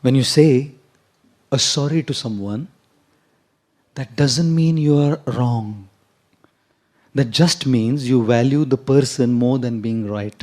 When you say a sorry to someone, that doesn't mean you are wrong. That just means you value the person more than being right.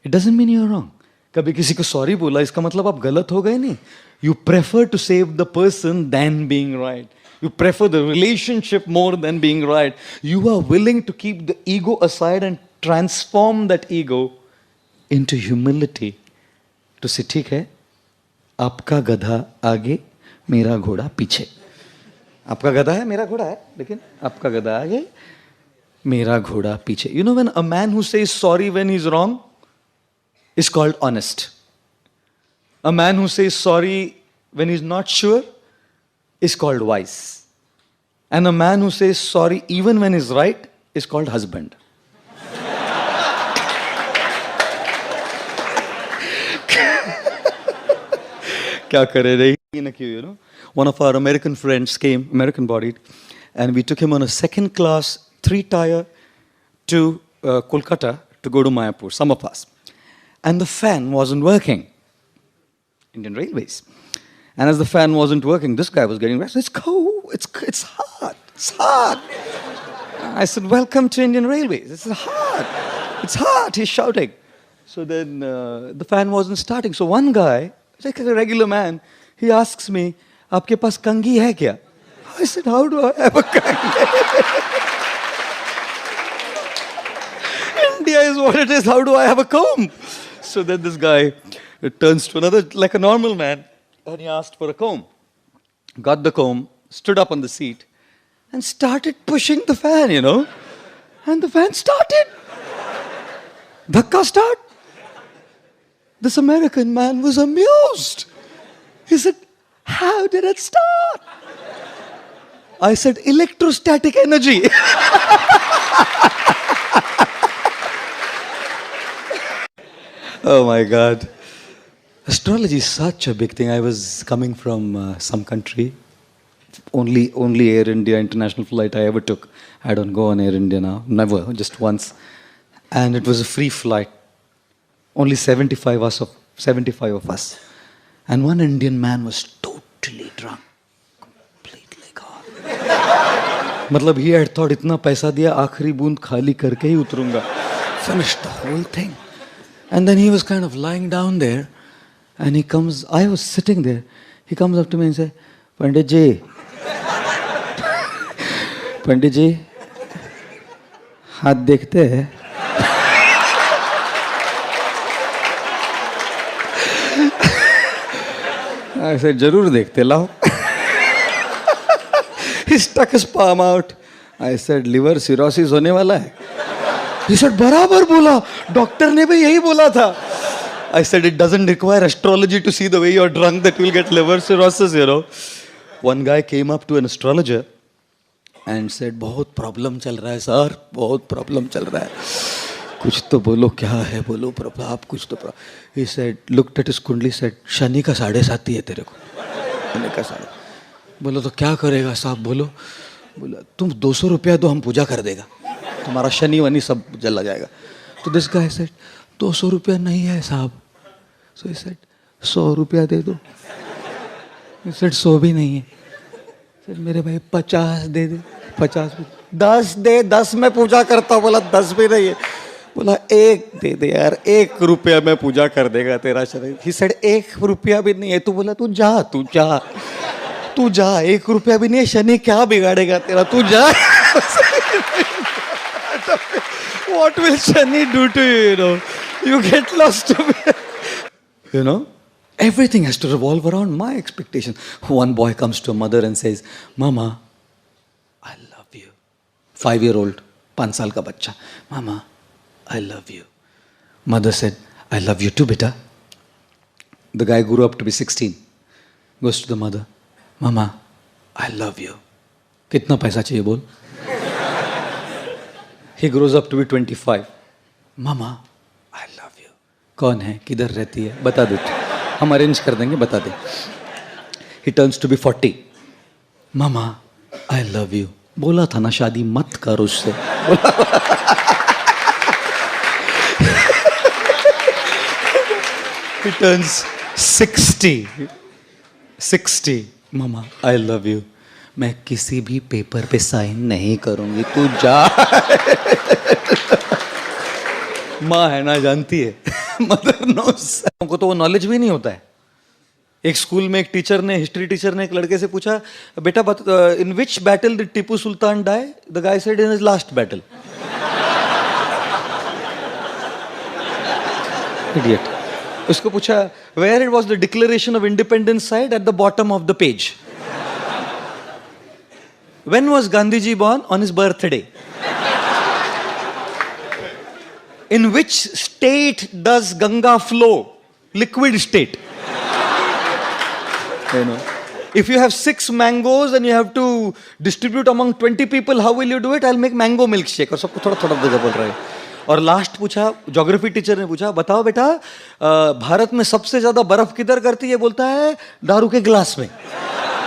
It doesn't mean you're wrong. कभी किसी को sorry बोला इसका मतलब आप गलत हो गए नहीं. You prefer to save the person than being right. You prefer the relationship more than being right. You are willing to keep the ego aside and transform that ego into humility. To say ठीक है, आपका गधा आगे, मेरा घोड़ा पीछे. आपका गधा है, मेरा घोड़ा है, लेकिन आपका गधा आगे, मेरा घोड़ा पीछे. You know, when a man who says sorry when he's wrong is called honest. A man who says sorry when he's not sure is called wise. And a man who says sorry even when he's right is called husband. क्या करे रे न क्यों, you know? One of our American friends came, American bodied, and we took him on a second class 3-tier to Kolkata to go to Mayapur, some of us. And the fan wasn't working. Indian Railways. And as the fan wasn't working, this guy was getting restless. It's cold, it's hot, it's hot. I said, welcome to Indian Railways. It's hot, he's shouting. So then the fan wasn't starting. So one guy, like a regular man, he asks me, आपके पास कंघी है क्या? I said, how do I have a कंघी? India is what it is, how do I have a comb? So then this guy turns to another, like a normal man, and he asked for a comb. Got the comb, stood up on the seat, and started pushing the fan, you know. And the fan started. Dhakka start. This American man was amused. He said, how did it start? I said, electrostatic energy. Oh my God. Astrology is such a big thing. I was coming from some country. Only Air India international flight I ever took. I don't go on Air India now. Never, just once. And it was a free flight. Only 75 of us. And one Indian man was totally drunk. Completely gone. मतलब he had thought इतना पैसा दिया आखिरी बूंद खाली करके ही उतरूंगा. Finished the whole thing. And then he was kind of lying down there. And he comes, I was sitting there. He comes up to me and says, Pandit ji, Pandit ji, हाथ देखते हैं? I said, जरूर देखते लाओ. He stuck his palm out. I said, liver cirrhosis होने वाला है. He said, बराबर बोला. डॉक्टर ने भी यही बोला था. I said, it doesn't require astrology to see the way you're drunk that you'll get liver cirrhosis, you know. One guy came up to an astrologer and said, बहुत problem चल रहा है सर, बहुत प्रॉब्लम चल रहा है. कुछ तो बोलो, क्या है बोलो प्रॉब्लम, आप कुछ तो problem. He said, looked at his कुंडली, said, शनि का 7.5 है तेरे को. शनि का 7.5. बोलो तो क्या करेगा साहब, बोलो. बोला तुम 200 रुपया दो, हम पूजा कर देगा, तुम्हारा शनि वनी सब जला जाएगा. तो this guy said, 200 रुपया नहीं है साहब. So he said, 100 रुपया दे दो. He said, 100 भी नहीं है. Said, मेरे भाई 50 दे दे. 50 10 दे, 10 में पूजा करता हूँ. बोला 10 भी नहीं है. बोला 1 दे दे यार, 1 रुपया में पूजा कर देगा तेरा शरीर. He said, 1 रुपया भी नहीं है. तू बोला तू जा 1 रुपया भी नहीं है, शनि क्या बिगाड़ेगा तेरा, तू जा. What will Shani do to you, you know? You get lost to me. You know? Everything has to revolve around my expectations. One boy comes to a mother and says, Mama, I love you. 5-year-old, 5 साल का बच्चा. Mama, I love you. Mother said, I love you too, beta. The guy grew up to be 16. Goes to the mother. Mama, I love you. कितना पैसा चाहिए बोल? He grows up to be 25. Mama, I love you. कौन है, किधर रहती है, बता दे. हम अरेंज कर देंगे, बता दे. He turns to be 40. Mama, I love you. बोला था ना शादी मत कर उससे. He turns 60 mama I love you, मैं किसी भी पेपर पे साइन नहीं करूंगी, तू जा। माँ है ना, जानती है। Mother knows. हमको तो वो नॉलेज भी नहीं होता है। एक स्कूल में एक टीचर ने, हिस्ट्री टीचर ने एक लड़के से पूछा, बेटा in which battle did Tipu Sultan die? The guy said in his last battle. Idiot. उसको पूछा, where it was the declaration of independence signed? At the bottom of the page. When was Gandhi ji born? On his birthday. In which state does Ganga flow? Liquid state. You know, if you have 6 mangoes and you have to distribute among 20 people, how will you do it? I'll make mango milkshake. और सबको थोड़ा थोड़ा बोल रहा है। और last पूछा, geography teacher ने पूछा, बताओ बेटा भारत में सबसे ज्यादा बर्फ किधर करती है? बोलता है दारू के गिलास में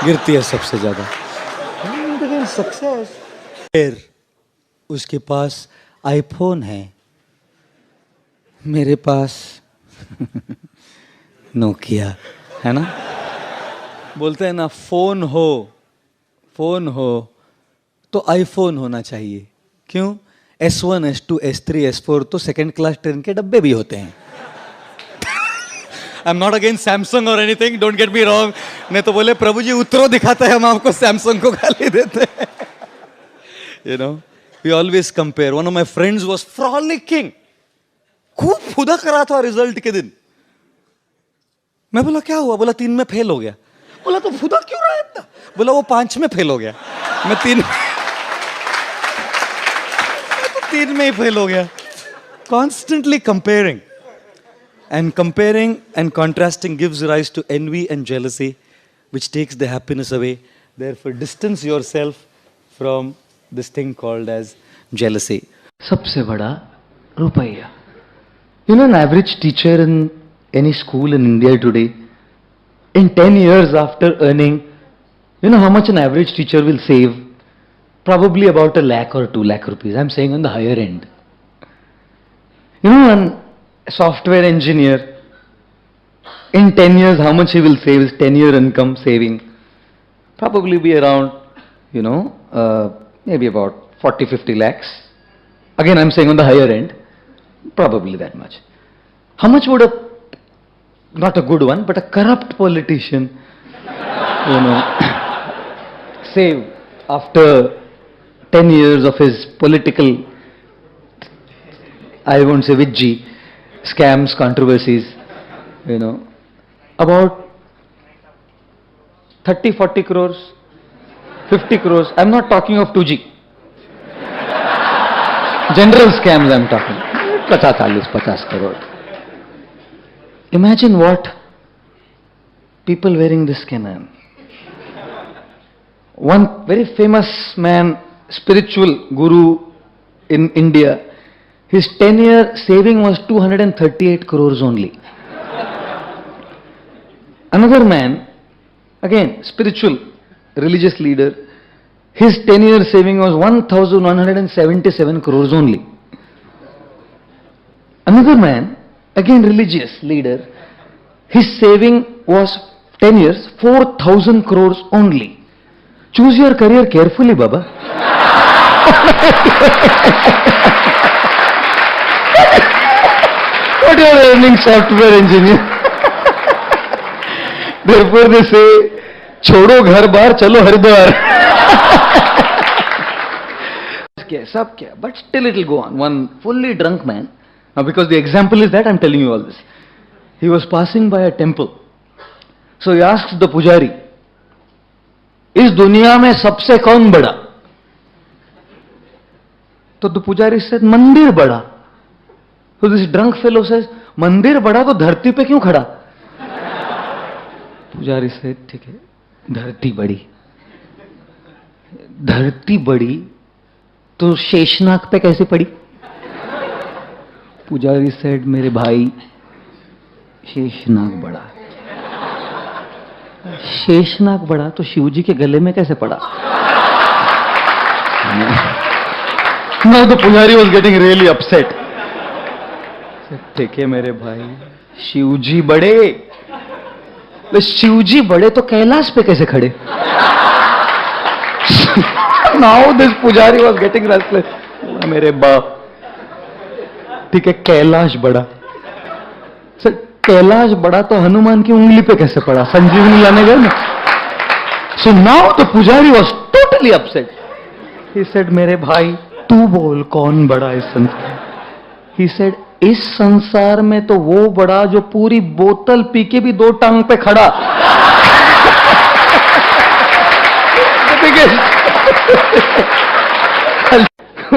गिरती है सबसे ज्यादा। सक्सेस। फिर उसके पास आईफोन है, मेरे पास नोकिया है ना। बोलते हैं ना, फोन हो तो आईफोन होना चाहिए। क्यों? S1, S2, S3, S4 तो सेकेंड क्लास ट्रेन के डब्बे भी होते हैं। I am not against Samsung or anything, don't get me wrong. नहीं तो बोले प्रभु जी उतरो दिखाता है, हम आपको सैमसंग को गाली देते हैं। You know, we always compare. One of my friends was frolicking, खूब फुदक रहा था रिजल्ट के दिन। मैं बोला क्या हुआ? बोला 3 में फेल हो गया। बोला तो फुदक क्यों रहा है इतना? बोला वो 5 में फेल हो गया, मैं 3 में ही फेल हो गया। Constantly comparing and contrasting gives rise to envy and jealousy, which takes the happiness away. Therefore, distance yourself from this thing called as jealousy. सबसे बड़ा रुपया। You know, an average teacher in any school in India today, in 10 years after earning, you know how much an average teacher will save? Probably about 1 lakh or 2 lakh rupees. I'm saying on the higher end. You know, a software engineer, in 10 years, how much he will save? His 10-year income saving probably be around, you know, maybe about 40-50 lakhs. Again, I'm saying on the higher end. Probably that much. How much would not a good one, but a corrupt politician, you know, save after 10 years of his political, I won't say witchy, scams, controversies, you know, about 30-40 crores, 50 crores. I'm not talking of 2G. General scams I'm talking. 50 crore. Imagine what people wearing this can earn. One very famous man, spiritual guru in India, his 10-year saving was 238 crores only. Another man, again spiritual, religious leader, his 10-year saving was 1,177 crores only. Another man, again religious leader, his saving was 10 years, 4,000 crores only. Choose your career carefully, Baba. What you are earning, software engineer? Therefore they say, छोड़ो घर बार चलो हरिद्वार। सब क्या, but still it will go on. One fully drunk man. Now, because the example is that, I'm telling you all this. He was passing by a temple. So he asks the pujari, इस दुनिया में सबसे कौन बड़ा? तो the pujari said, मंदिर बड़ा. So this drunk fellow says, मंदिर बड़ा तो धरती पे क्यों खड़ा? पुजारी said, ठीक है, धरती बड़ी. धरती बड़ी तो शेषनाग पे कैसे पड़ी? पुजारी सेड, मेरे भाई, शेषनाग बड़ा। शेषनाग बड़ा तो शिवजी के गले में कैसे पड़ा? Now the pujari was getting really upset. ठीक है मेरे भाई, शिवजी बड़े तो शिवजी बड़े तो कैलाश पे कैसे खड़े? नाउ दिस पुजारी वॉज गेटिंग रेस्टलेस। मेरे बाप, ठीक है कैलाश बड़ा, सर कैलाश बड़ा तो हनुमान की उंगली पे कैसे पड़ा? संजीवनी लाने गए ना। सो नाउ द पुजारी was totally upset. He said मेरे भाई तू बोल कौन बड़ा इस संसार? ही सेड इस संसार में तो वो बड़ा जो पूरी बोतल पी के भी 2 टांग पे खड़ा।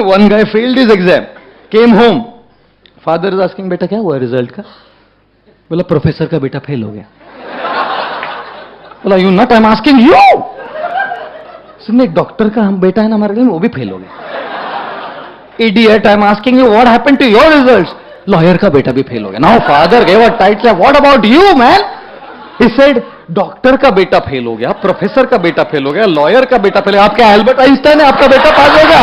One guy failed his exam, came home. Father is asking, बेटा क्या हुआ रिजल्ट का? बोला प्रोफेसर का बेटा फेल हो गया। बोला you not, I am asking you. सुनने एक डॉक्टर का हम बेटा है ना हमारे लिए, वो भी फेल हो गया। Idiot, I am asking you what happened to your results? Lawyer का बेटा भी फेल हो गया। Now father gave a tight slap, what about you man? He said doctor का बेटा फेल हो गया, प्रोफेसर का बेटा फेल हो गया, लॉयर का बेटा फेल हो गया, आपका एल्बर्ट आइंस्टाइन है, आपका बेटा पास हो गया।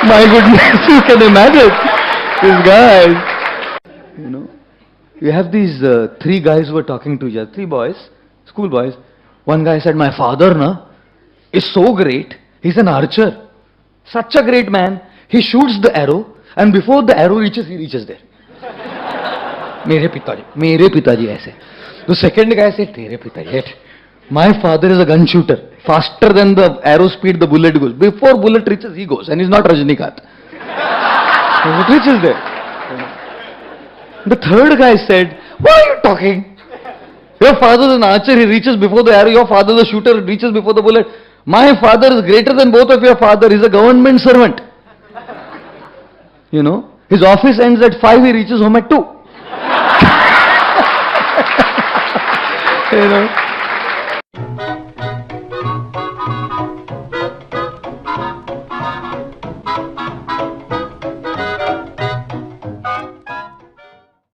My goodness, you can imagine these guys. You know, you have these 3 guys who were talking to each other, 3 boys, school boys. One guy said, my father na is so great, he's an archer, such a great man, he shoots the arrow and before the arrow reaches, he reaches there. मेरे पिताजी ऐसे. The second guy said, तेरे पिताजी, my father is a gun shooter, faster than the arrow speed the bullet goes. Before bullet reaches, he goes, and he's not Rajnikant. It reaches there. The third guy said, what are you talking? Your father is an archer, he reaches before the arrow. Your father is a shooter, he reaches before the bullet. My father is greater than both of your father. He's a government servant. You know, his office ends at 5, he reaches home at 2. You know.